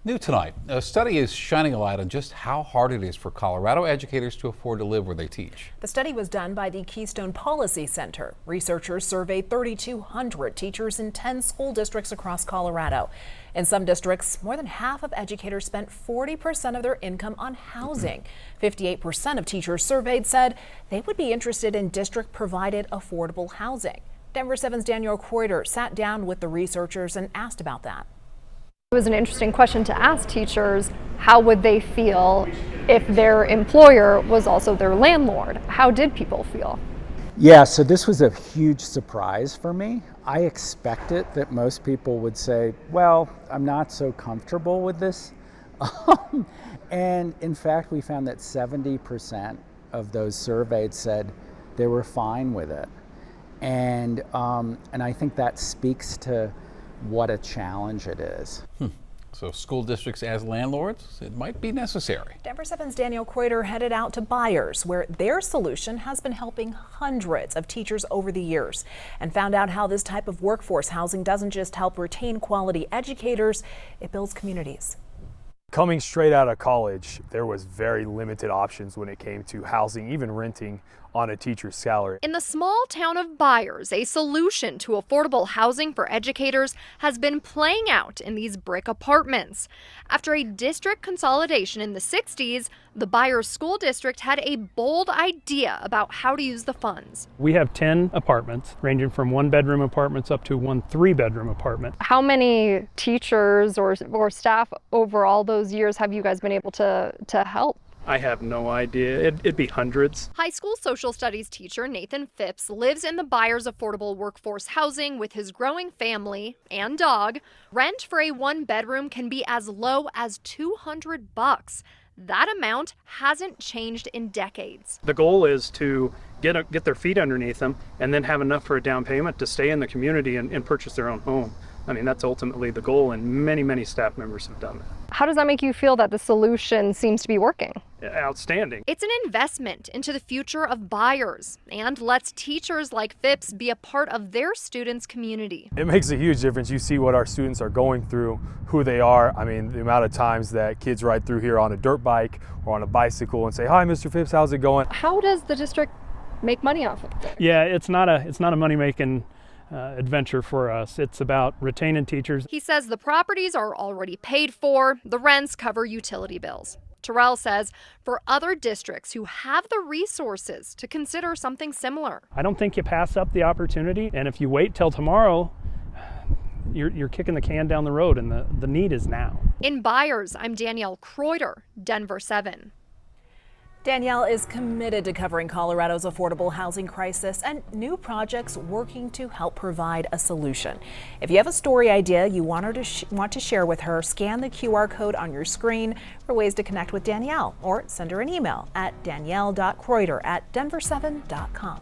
New tonight, a study is shining a light on just how hard it is for Colorado educators to afford to live where they teach. The study was done by the Keystone Policy Center. Researchers surveyed 3,200 teachers in 10 school districts across Colorado. In some districts, more than half of educators spent 40% of their income on housing. 58% of teachers surveyed said they would be interested in district-provided affordable housing. Denver 7's Daniel Kreuter sat down with the researchers and asked about that. It was an interesting question to ask teachers. How would they feel if their employer was also their landlord? How did people feel? Yeah, so this was a huge surprise for me. I expected that most people would say, well, I'm not so comfortable with this. And in fact, we found that 70% of those surveyed said they were fine with it. And I think that speaks to what a challenge it is. So school districts as landlords, it might be necessary. Denver 7's Daniel Kreuter headed out to Byers, where their solution has been helping hundreds of teachers over the years, and found out how this type of workforce housing doesn't just help retain quality educators, it builds communities. Coming straight out of college, there was very limited options when it came to housing, even renting on a teacher's salary. In the small town of Byers, a solution to affordable housing for educators has been playing out in these brick apartments. After a district consolidation in the 60s, the Byers School District had a bold idea about how to use the funds. We have 10 apartments, ranging from 1-bedroom apartments up to 1 3-bedroom apartment. How many teachers or staff over all those years have you guys been able to help? I have no idea. It'd be hundreds. High school social studies teacher Nathan Phipps lives in the Byers affordable workforce housing with his growing family and dog. Rent for a 1-bedroom can be as low as $200. That amount hasn't changed in decades. The goal is to get their feet underneath them and then have enough for a down payment to stay in the community and purchase their own home. I mean, that's ultimately the goal, and many staff members have done that. How does that make you feel that the solution seems to be working? Outstanding. It's an investment into the future of Byers and lets teachers like Phipps be a part of their students' community. It makes a huge difference. You see what our students are going through, who they are. I mean, the amount of times that kids ride through here on a dirt bike or on a bicycle and say, "Hi, Mr. Phipps, how's it going?" How does the district make money off of it? Yeah, it's not a money-making adventure for us. It's about retaining teachers. He says the properties are already paid for. The rents cover utility bills. Terrell says for other districts who have the resources to consider something similar. I don't think you pass up the opportunity, and if you wait till tomorrow, you're kicking the can down the road, and the need is now. In Byers, I'm Danielle Kreuter, Denver 7. Danielle is committed to covering Colorado's affordable housing crisis and new projects working to help provide a solution. If you have a story idea you want to share with her, scan the QR code on your screen for ways to connect with Danielle, or send her an email at danielle.kreuter@denver7.com.